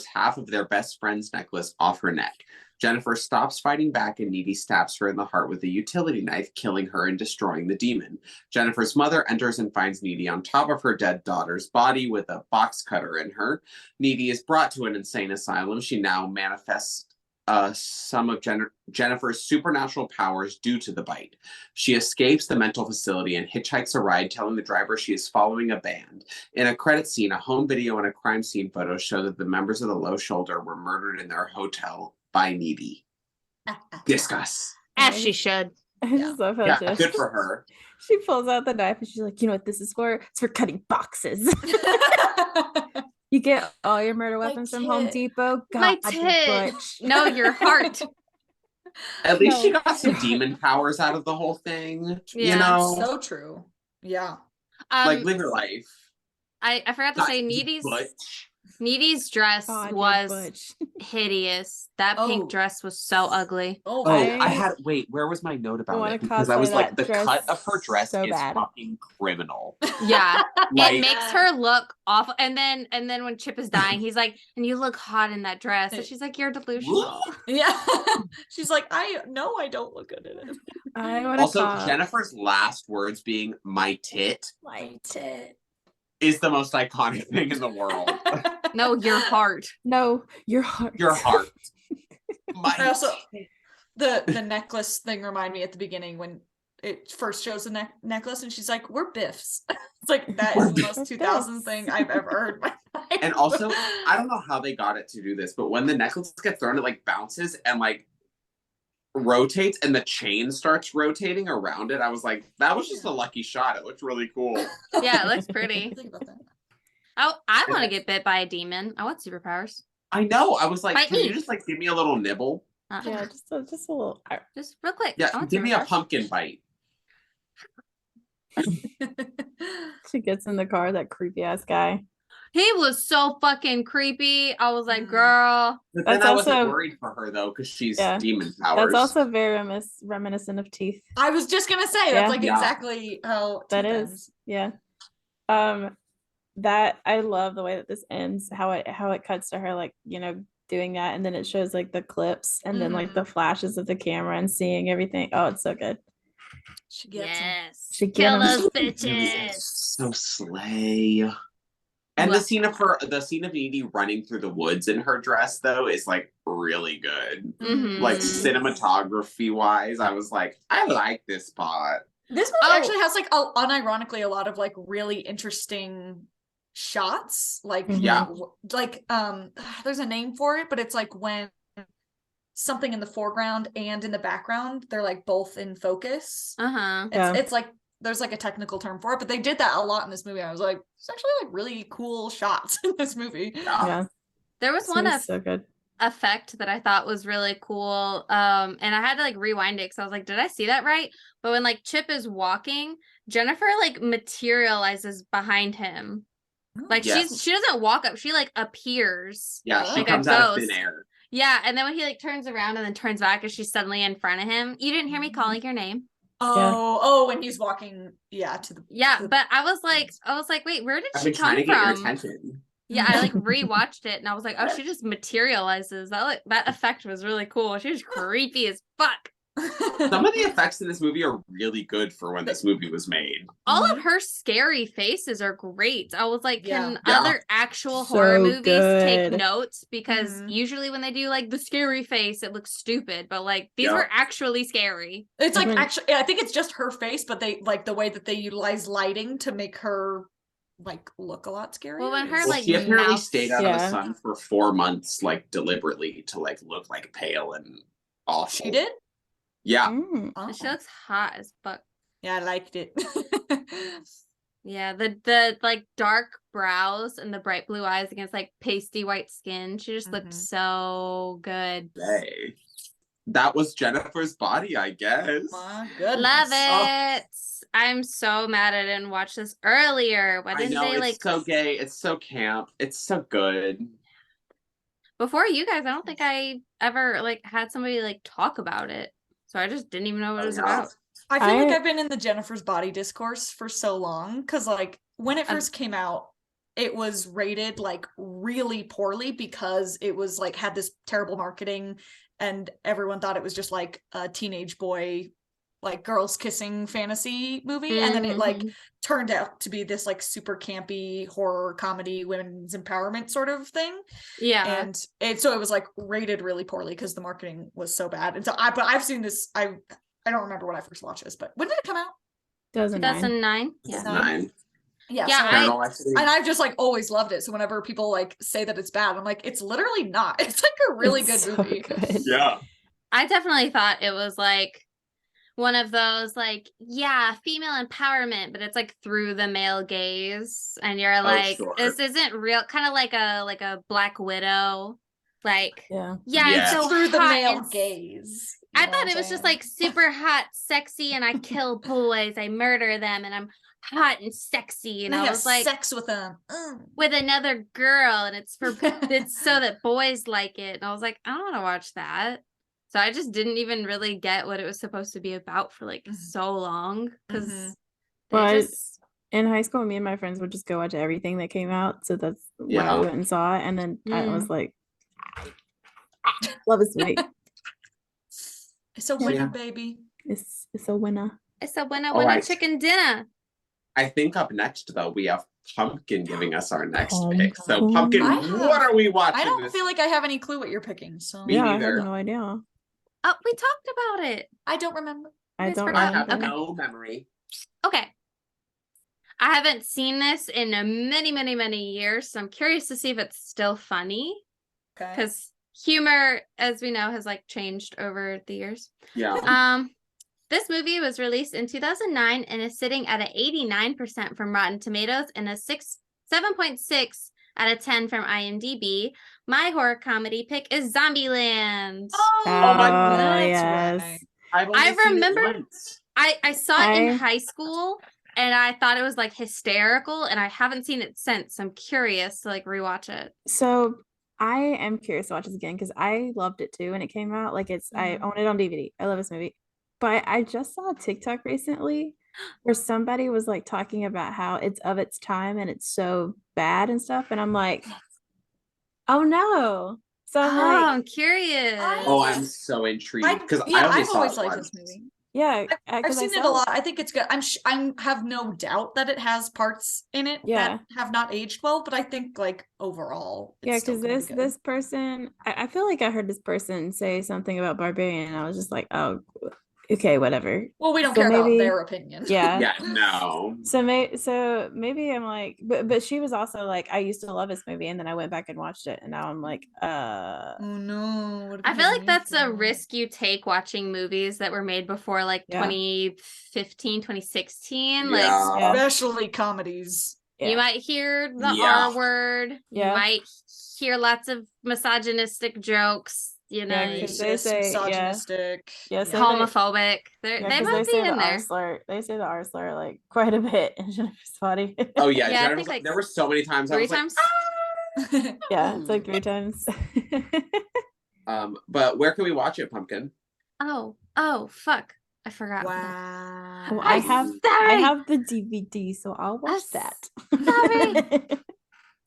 half of their best friend's necklace off her neck. Jennifer stops fighting back and Needy stabs her in the heart with a utility knife, killing her and destroying the demon. Jennifer's mother enters and finds Needy on top of her dead daughter's body with a box cutter in her. Needy is brought to an insane asylum. She now manifests some of Jennifer's supernatural powers due to the bite. She escapes the mental facility and hitchhikes a ride, telling the driver she is following a band. In a credit scene, a home video and a crime scene photo show that the members of the Low Shoulder were murdered in their hotel by Needy. Discuss. As she should. I just love how Yeah, Jess- good for her. She pulls out the knife and she's like, you know what this is for? It's for cutting boxes. You get all your murder My weapons from Home tit. Depot. My God, you tit. butch. No, your heart. At least she No. got some demon powers out of the whole thing. Yeah. You know? So true. Yeah. Like, live your life. I forgot to Not say be Needy's dress God, you're was butch. hideous. That Oh. pink dress was so ugly. Oh, Where was my note about wanna it? Because I cosplay was like, that the dress cut of her dress so is bad. fucking criminal. Yeah. Like, It makes her look awful. And then when Chip is dying, he's like, and you look hot in that dress. And she's like, you're delusional. yeah. She's like, I don't look good in it. I want to also, call Jennifer's last words being "my tit" My tit. is the most iconic thing in the world. No, your heart. No, your heart. Your heart. I also the necklace thing reminded me at the beginning when it first shows the necklace and she's like, "We're Biffs." It's like that is the most 2000 thing I've ever heard in my life. And also, I don't know how they got it to do this, but when the necklace gets thrown, it like bounces and like rotates, and the chain starts rotating around it. I was like, that was just a lucky shot. It looked really cool. Yeah, it looks pretty. Think about that. Oh, I want to get bit by a demon. I want superpowers. I know. I was like, Bite can me. you just like give me a little nibble? Yeah, just a little. Just real quick. Yeah, I want give me a superpowers. pumpkin bite. She gets in the car, that creepy ass guy. He was so fucking creepy. I was like, Mm. girl. But That's then I wasn't also- worried for her though, because she's Yeah. demon powers. That's also very reminiscent of Teeth. I was just gonna say that's Yeah. like Yeah. exactly how That Teeth is, ends. yeah. That I love the way that this ends. How it cuts to her, like, you know, doing that, and then it shows like the clips, and then like the flashes of the camera and seeing everything. Oh, it's so good. She gets him. Yes. She Kill get 'em. those Really bitches. is so slay. And the scene of Edie running through the woods in her dress though is like really good. Mhm. Like cinematography wise, I was like, I like this spot. This movie actually has like unironically a lot of like really interesting shots. Like Yeah. like there's a name for it, but it's like when something in the foreground and in the background, they're like both in focus. Uh-huh. It's like there's like a technical term for it, but they did that a lot in this movie. I was like, it's actually like really cool shots in this movie. Yeah, There was this one movie's so good. effect that I thought was really cool. And I had to like rewind it because I was like, did I see that right? But when like Chip is walking, Jennifer like materializes behind him. Like Yes. she doesn't walk up, she like appears. Yeah, she Like a comes out of ghost. thin air. Yeah, and then when he like turns around and then turns back and she's suddenly in front of him. You didn't hear me calling your name. Oh, when he's walking, to the But I was like, wait, where did I've she been trying come to get your from? attention. Yeah, I like rewatched it and I was like, oh, she just materializes. That effect was really cool. She was creepy as fuck. Some of the effects in this movie are really good for when this movie was made. All of her scary faces are great. I was like, can Yeah. other actual So horror movies take good. notes? Because usually when they do like the scary face, it looks stupid. But like these Yeah. were actually scary. It's like Mhm. actually, I think it's just her face, but they like the way that they utilize lighting to make her like look a lot scarier. Well, when her, Well, like, she apparently mouth- stayed out of the Yeah. sun for 4 months, like deliberately to like look like pale and awful. She did. Yeah. Mm. Oh. She looks hot as fuck. Yeah, I liked it. Yeah, the like dark brows and the bright blue eyes against like pasty white skin. She just looked so good. Hey. That was Jennifer's body, I guess. My goodness. Love Oh. it. I'm so mad I didn't watch this earlier. Why I didn't know, they it's like so gay. It's so camp. It's so good. before you guys? I don't think I ever like had somebody like talk about it. So I just didn't even know what it was about. I feel like I- I've been in the Jennifer's Body discourse for so long because, like, when it first came out, it was rated like really poorly because it was like had this terrible marketing, and everyone thought it was just like a teenage boy, like girls kissing fantasy movie, and then it like turned out to be this like super campy horror comedy women's empowerment sort of thing. Yeah. And so it was like rated really poorly because the marketing was so bad. And so I've seen this. I don't remember when I first watched this, but when did it come out? 2009. 2009. Yeah. 9. Yeah. Yeah, so Paranormal Activity. and I've just like always loved it. So whenever people like say that it's bad, I'm like, it's literally not. It's like a really It's good so movie. good. Yeah. I definitely thought it was like one of those like, yeah, female empowerment, but it's like through the male gaze. And you're like, sure. this isn't real, kind of like a Black Widow. Like, Yeah. yeah, Yeah. it's so Through the hot male and gaze. I You know thought what it I'm was just saying? like super hot, sexy, and I kill boys, I murder them, and I'm hot and sexy. And And I I have was like, sex with them. with another girl, and it's so that boys like it. And I was like, I don't want to watch that. So I just didn't even really get what it was supposed to be about for like so long because Mhm. Well, in high school, me and my friends would just go watch everything that came out. So that's why Yeah. we went and saw it. And then I was like, love is sweet. It's a winner, baby. It's a winner. I said when I All want a right. chicken dinner. I think up next, though, we have Pumpkin giving us our next pick. So, Pumpkin, what are we watching? I don't feel like I have any clue what you're picking. So Me I neither. have no idea. Oh, we talked about it. I don't remember. I guys don't forgot? I have remember. no memory. Okay. I haven't seen this in many, many, many years, so I'm curious to see if it's still funny. Okay. Because humor, as we know, has like changed over the years. Yeah. This movie was released in 2009 and is sitting at an 89% from Rotten Tomatoes and a 7.6 out of 10 from IMDb. My horror comedy pick is Zombieland. Oh, my God. that's yes. right. I've only I seen it remember- once. I saw it in I- high school and I thought it was like hysterical, and I haven't seen it since. I'm curious to like rewatch it. So I am curious to watch this again because I loved it too when it came out. Like I own it on DVD. I love this movie. But I just saw a TikTok recently where somebody was like talking about how it's of its time and it's so bad and stuff. And I'm like, oh no. So I'm like, I'm curious. Oh, I'm so intrigued because I've always it liked once. this movie. yeah, I've 'cause I seen it a saw- lot. I think it's good. I have no doubt that it has parts in it Yeah. that have not aged well, but I think like overall, it's Yeah, still because gonna be good. this person, I feel like I heard this person say something about Barbarian, and I was just like, oh, okay, whatever. Well, we don't So care about maybe- their opinion. Yeah. Yeah, no. So maybe I'm like, but she was also like, I used to love this movie, and then I went back and watched it, and now I'm like, Oh no. What I if feel it like that's a hasn't aged risk you take watching movies that were made before like Yeah. 2015, 2016. Yeah. Like well? Yeah. Especially comedies. yeah, you might hear the Yeah. R word. Yeah. You might hear lots of misogynistic jokes, you know, Yeah, 'cause they Racist, say- yeah. misogynistic. Yeah, so homophobic. They yeah, might 'cause they be say in the R there. slur. They say the R slur like quite a bit in Jennifer's Body. Oh yeah, Yeah, I Jennifer's think, like, like, there were so many times I 3 was like, times. Yeah, it's like 3 times. but where can we watch it, Pumpkin? Oh, fuck. I forgot. Wow. Well, I'm sorry. I have the DVD, so I'll watch that. sorry.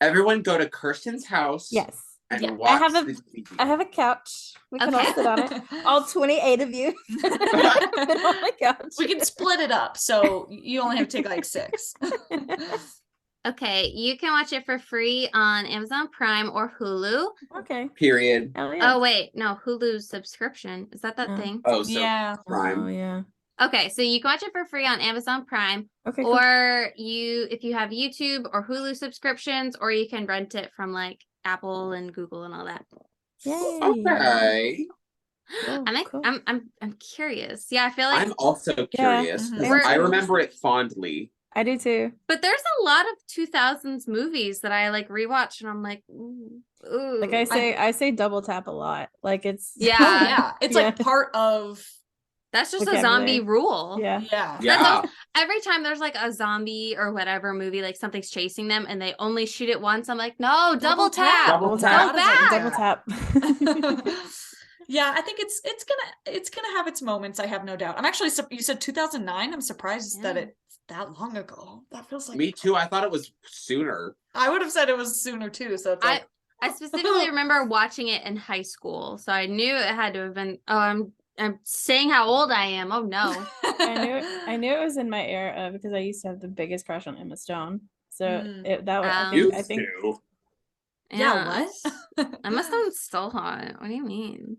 Everyone go to Kirsten's house Yes. and Yeah. watch I have the DVD. I have a couch. We can all Okay. sit on it. All 28 of you. Sit on the couch. We can split it up, so you only have to take like 6. Okay, you can watch it for free on Amazon Prime or Hulu. Okay. Period. Hell yeah. Oh wait, no, Hulu's subscription. Is that Oh. thing? Oh, so Yeah. Prime. Oh yeah. Okay, so you can watch it for free on Amazon Prime, Okay. Cool. or if you have YouTube or Hulu subscriptions, or you can rent it from like Apple and Google and all that. Yay. Okay. Cool, cool. I'm curious. Yeah, I feel like I'm also curious because Mhm. I remember it fondly. I do too. but there's a lot of 2000s movies that I like rewatch and I'm like, ooh. Like I say double tap a lot. Like it's Yeah. Oh yeah. It's like Yeah. part of That's just a Vocabulary. zombie rule. yeah. yeah. Yeah. Every time there's like a zombie or whatever movie, like something's chasing them and they only shoot it once, I'm like, no, double tap. Double Double tap. tap. Go back. Double tap. Yeah, I think it's gonna have its moments. I have no doubt. I'm actually you said 2009. I'm surprised that Yeah. it's that long ago. That feels like Me too. I thought it was sooner. I would have said it was sooner too. So it's like I specifically remember watching it in high school, so I knew it had to have been. Oh, I'm saying how old I am. Oh no. I knew it was in my era because I used to have the biggest crush on Emma Stone. So Mm. that was, You I think too. yeah, what? Emma Stone's still hot. What do you mean?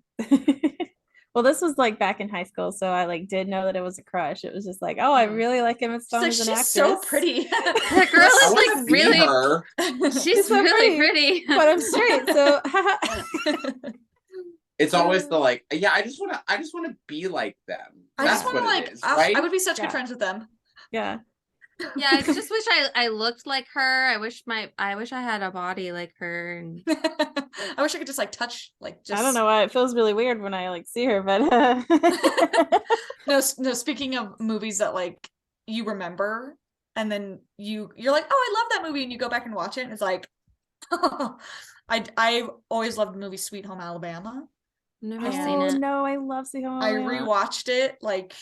well, this was like back in high school, so I like did know that it was a crush. It was just like, oh, I really like Emma She's Stone like, as an she's actress. so pretty. That girl I is want to like see really. her. She's so really pretty. pretty. But I'm straight, so It's always the like, yeah, I just want to be like them. I That's just what want to it like is, right? I would be such Yeah. good friends with them. yeah. Yeah, I just wish I looked like her. I wish I had a body like her. And I wish I could just like touch like just I don't know why it feels really weird when I like see her, but no, speaking of movies that like you remember and then you're like, oh, I love that movie, and you go back and watch it and it's like I always loved the movie Sweet Home Alabama. never oh seen it. no, I love Sweet Home I Alabama. rewatched it like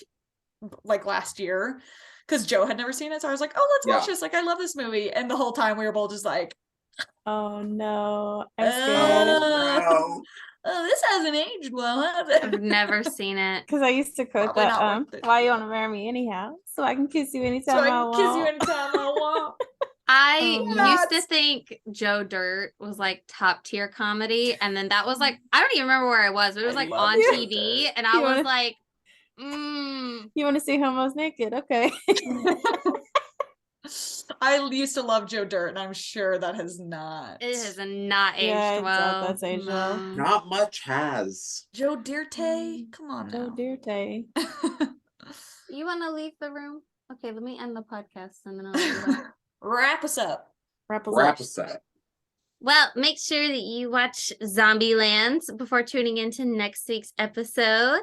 last year because Joe had never seen it, so I was like, oh, let's watch Yeah. this, like I love this movie, and the whole time we were both just like Oh no, I'm Uh, scared. Oh, oh, this hasn't aged well, has it? I've never seen it. Because I used to quote Probably that, not worth it. why you want to marry me anyhow? So I can kiss you anytime So I I can want. kiss you anytime I want. I used to Yes. think Joe Dirt was like top tier comedy, and then that was like I don't even remember where I was, but it was I like love on Joe TV, Dirt. and I You was wanna- like, You want to see homos naked? Okay. I used to love Joe Dirt, and I'm sure that has not. it has not aged Yeah, I doubt well. that's aged well. No. Not much has. Joe Dirte, come on Joe now. Dirte. You want to leave the room? Okay, let me end the podcast, and then I'll let you go. Wrap us up. Wrap us Wrap up. us up. Well, make sure that you watch Zombieland before tuning into next week's episode,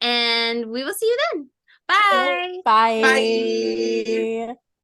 and we will see you then. Bye. Bye. Bye.